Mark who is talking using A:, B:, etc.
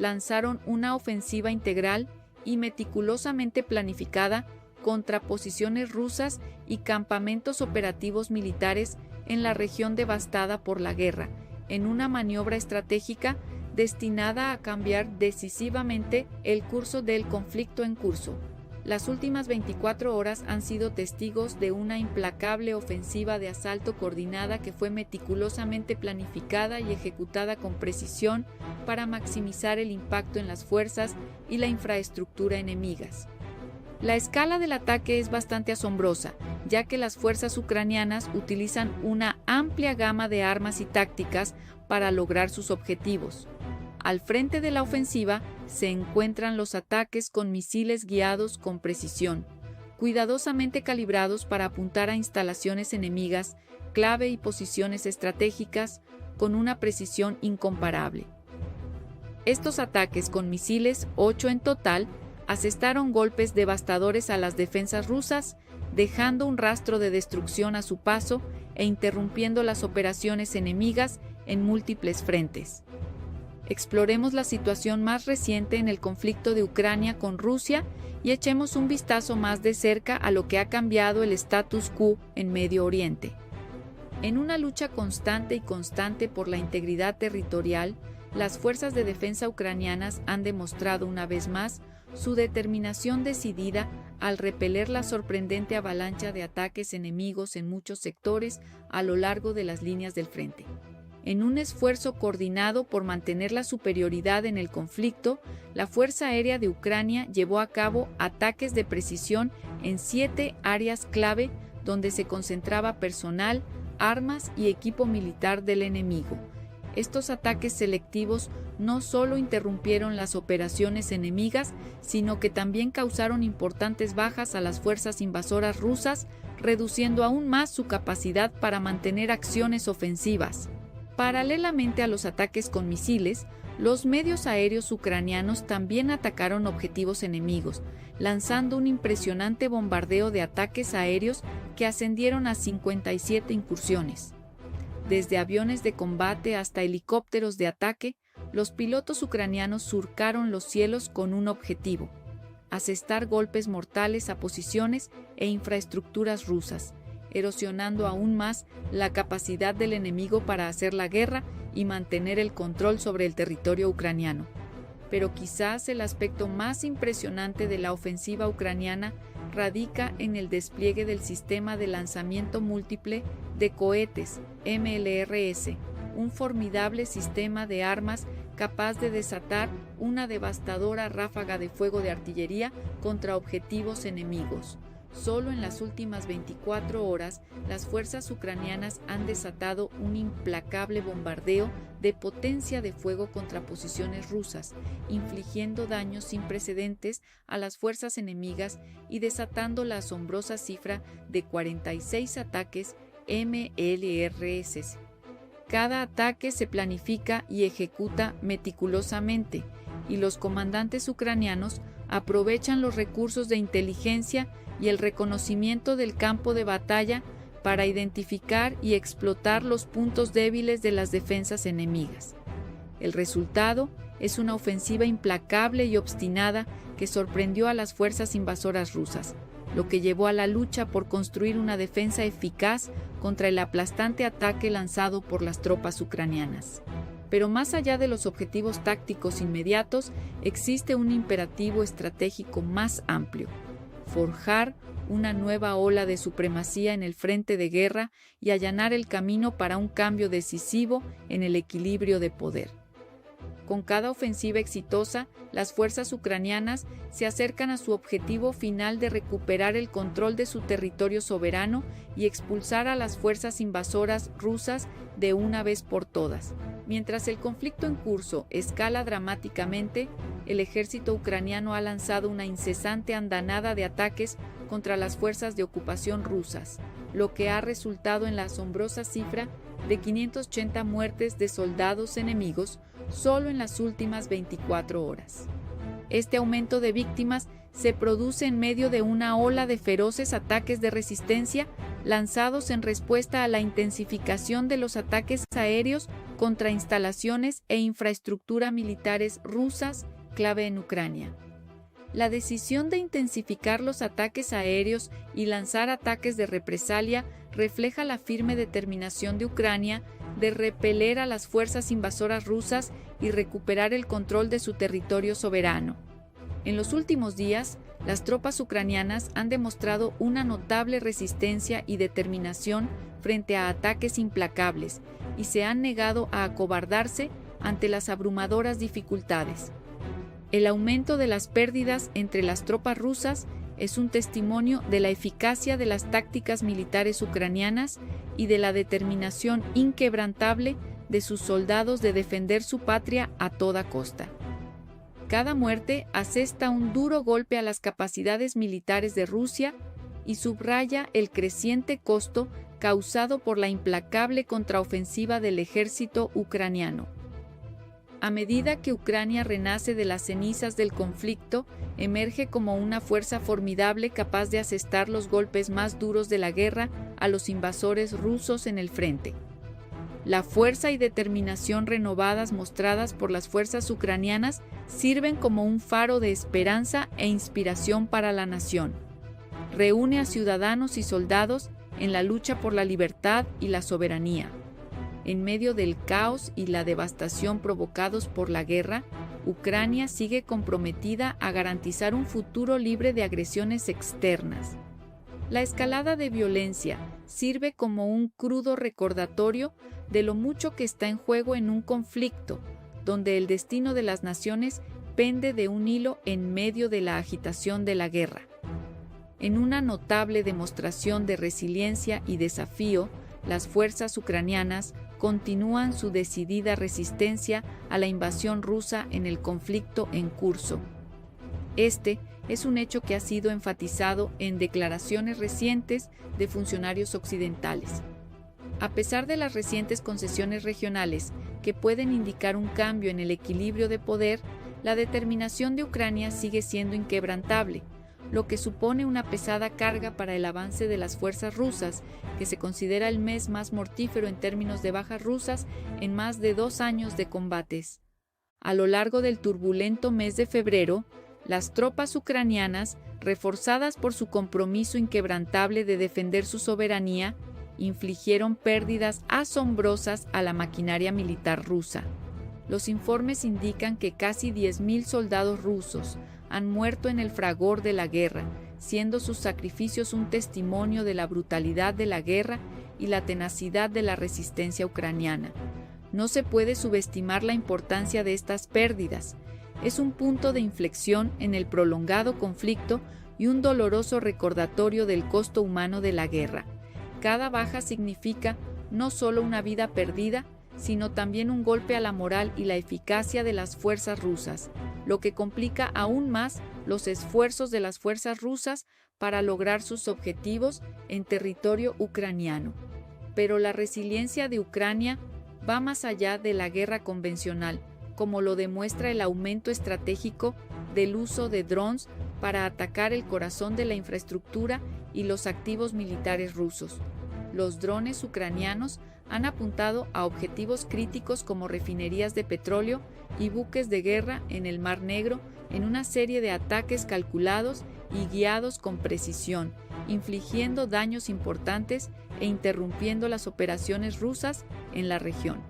A: lanzaron una ofensiva integral y meticulosamente planificada contra posiciones rusas y campamentos operativos militares en la región devastada por la guerra, en una maniobra estratégica destinada a cambiar decisivamente el curso del conflicto en curso. Las últimas 24 horas han sido testigos de una implacable ofensiva de asalto coordinada que fue meticulosamente planificada y ejecutada con precisión para maximizar el impacto en las fuerzas y la infraestructura enemigas. La escala del ataque es bastante asombrosa, ya que las fuerzas ucranianas utilizan una amplia gama de armas y tácticas para lograr sus objetivos. Al frente de la ofensiva se encuentran los ataques con misiles guiados con precisión, cuidadosamente calibrados para apuntar a instalaciones enemigas, clave y posiciones estratégicas con una precisión incomparable. Estos ataques con misiles, 8 en total, asestaron golpes devastadores a las defensas rusas, dejando un rastro de destrucción a su paso e interrumpiendo las operaciones enemigas en múltiples frentes. Exploremos la situación más reciente en el conflicto de Ucrania con Rusia y echemos un vistazo más de cerca a lo que ha cambiado el status quo en Medio Oriente. En una lucha constante por la integridad territorial, las fuerzas de defensa ucranianas han demostrado una vez más su determinación decidida al repeler la sorprendente avalancha de ataques enemigos en muchos sectores a lo largo de las líneas del frente. En un esfuerzo coordinado por mantener la superioridad en el conflicto, la Fuerza Aérea de Ucrania llevó a cabo ataques de precisión en 7 áreas clave donde se concentraba personal, armas y equipo militar del enemigo. Estos ataques selectivos no solo interrumpieron las operaciones enemigas, sino que también causaron importantes bajas a las fuerzas invasoras rusas, reduciendo aún más su capacidad para mantener acciones ofensivas. Paralelamente a los ataques con misiles, los medios aéreos ucranianos también atacaron objetivos enemigos, lanzando un impresionante bombardeo de ataques aéreos que ascendieron a 57 incursiones. Desde aviones de combate hasta helicópteros de ataque, los pilotos ucranianos surcaron los cielos con un objetivo: asestar golpes mortales a posiciones e infraestructuras rusas, erosionando aún más la capacidad del enemigo para hacer la guerra y mantener el control sobre el territorio ucraniano. Pero quizás el aspecto más impresionante de la ofensiva ucraniana radica en el despliegue del sistema de lanzamiento múltiple de cohetes, MLRS, un formidable sistema de armas capaz de desatar una devastadora ráfaga de fuego de artillería contra objetivos enemigos. Solo en las últimas 24 horas, las fuerzas ucranianas han desatado un implacable bombardeo de potencia de fuego contra posiciones rusas, infligiendo daños sin precedentes a las fuerzas enemigas y desatando la asombrosa cifra de 46 ataques MLRS. Cada ataque se planifica y ejecuta meticulosamente, y los comandantes ucranianos aprovechan los recursos de inteligencia y el reconocimiento del campo de batalla para identificar y explotar los puntos débiles de las defensas enemigas. El resultado es una ofensiva implacable y obstinada que sorprendió a las fuerzas invasoras rusas, lo que llevó a la lucha por construir una defensa eficaz contra el aplastante ataque lanzado por las tropas ucranianas. Pero más allá de los objetivos tácticos inmediatos, existe un imperativo estratégico más amplio: forjar una nueva ola de supremacía en el frente de guerra y allanar el camino para un cambio decisivo en el equilibrio de poder. Con cada ofensiva exitosa, las fuerzas ucranianas se acercan a su objetivo final de recuperar el control de su territorio soberano y expulsar a las fuerzas invasoras rusas de una vez por todas. Mientras el conflicto en curso escala dramáticamente, el ejército ucraniano ha lanzado una incesante andanada de ataques contra las fuerzas de ocupación rusas, lo que ha resultado en la asombrosa cifra de 580 muertes de soldados enemigos solo en las últimas 24 horas. Este aumento de víctimas se produce en medio de una ola de feroces ataques de resistencia lanzados en respuesta a la intensificación de los ataques aéreos contra instalaciones e infraestructura militares rusas clave en Ucrania. La decisión de intensificar los ataques aéreos y lanzar ataques de represalia refleja la firme determinación de Ucrania de repeler a las fuerzas invasoras rusas y recuperar el control de su territorio soberano. En los últimos días, las tropas ucranianas han demostrado una notable resistencia y determinación frente a ataques implacables y se han negado a acobardarse ante las abrumadoras dificultades. El aumento de las pérdidas entre las tropas rusas es un testimonio de la eficacia de las tácticas militares ucranianas y de la determinación inquebrantable de sus soldados de defender su patria a toda costa. Cada muerte asesta un duro golpe a las capacidades militares de Rusia y subraya el creciente costo causado por la implacable contraofensiva del ejército ucraniano. A medida que Ucrania renace de las cenizas del conflicto, emerge como una fuerza formidable capaz de asestar los golpes más duros de la guerra a los invasores rusos en el frente. La fuerza y determinación renovadas mostradas por las fuerzas ucranianas sirven como un faro de esperanza e inspiración para la nación. Reúne a ciudadanos y soldados en la lucha por la libertad y la soberanía. En medio del caos y la devastación provocados por la guerra, Ucrania sigue comprometida a garantizar un futuro libre de agresiones externas. La escalada de violencia sirve como un crudo recordatorio de lo mucho que está en juego en un conflicto, donde el destino de las naciones pende de un hilo en medio de la agitación de la guerra. En una notable demostración de resiliencia y desafío, las fuerzas ucranianas continúan su decidida resistencia a la invasión rusa en el conflicto en curso. Este es un hecho que ha sido enfatizado en declaraciones recientes de funcionarios occidentales. A pesar de las recientes concesiones regionales que pueden indicar un cambio en el equilibrio de poder, la determinación de Ucrania sigue siendo inquebrantable, lo que supone una pesada carga para el avance de las fuerzas rusas, que se considera el mes más mortífero en términos de bajas rusas en más de 2 años de combates. A lo largo del turbulento mes de febrero, las tropas ucranianas, reforzadas por su compromiso inquebrantable de defender su soberanía, infligieron pérdidas asombrosas a la maquinaria militar rusa. Los informes indican que casi 10.000 soldados rusos han muerto en el fragor de la guerra, siendo sus sacrificios un testimonio de la brutalidad de la guerra y la tenacidad de la resistencia ucraniana. No se puede subestimar la importancia de estas pérdidas. Es un punto de inflexión en el prolongado conflicto y un doloroso recordatorio del costo humano de la guerra. Cada baja significa no solo una vida perdida, sino también un golpe a la moral y la eficacia de las fuerzas rusas, lo que complica aún más los esfuerzos de las fuerzas rusas para lograr sus objetivos en territorio ucraniano. Pero la resiliencia de Ucrania va más allá de la guerra convencional, como lo demuestra el aumento estratégico del uso de drones para atacar el corazón de la infraestructura y los activos militares rusos. Los drones ucranianos han apuntado a objetivos críticos como refinerías de petróleo y buques de guerra en el Mar Negro en una serie de ataques calculados y guiados con precisión, infligiendo daños importantes e interrumpiendo las operaciones rusas en la región.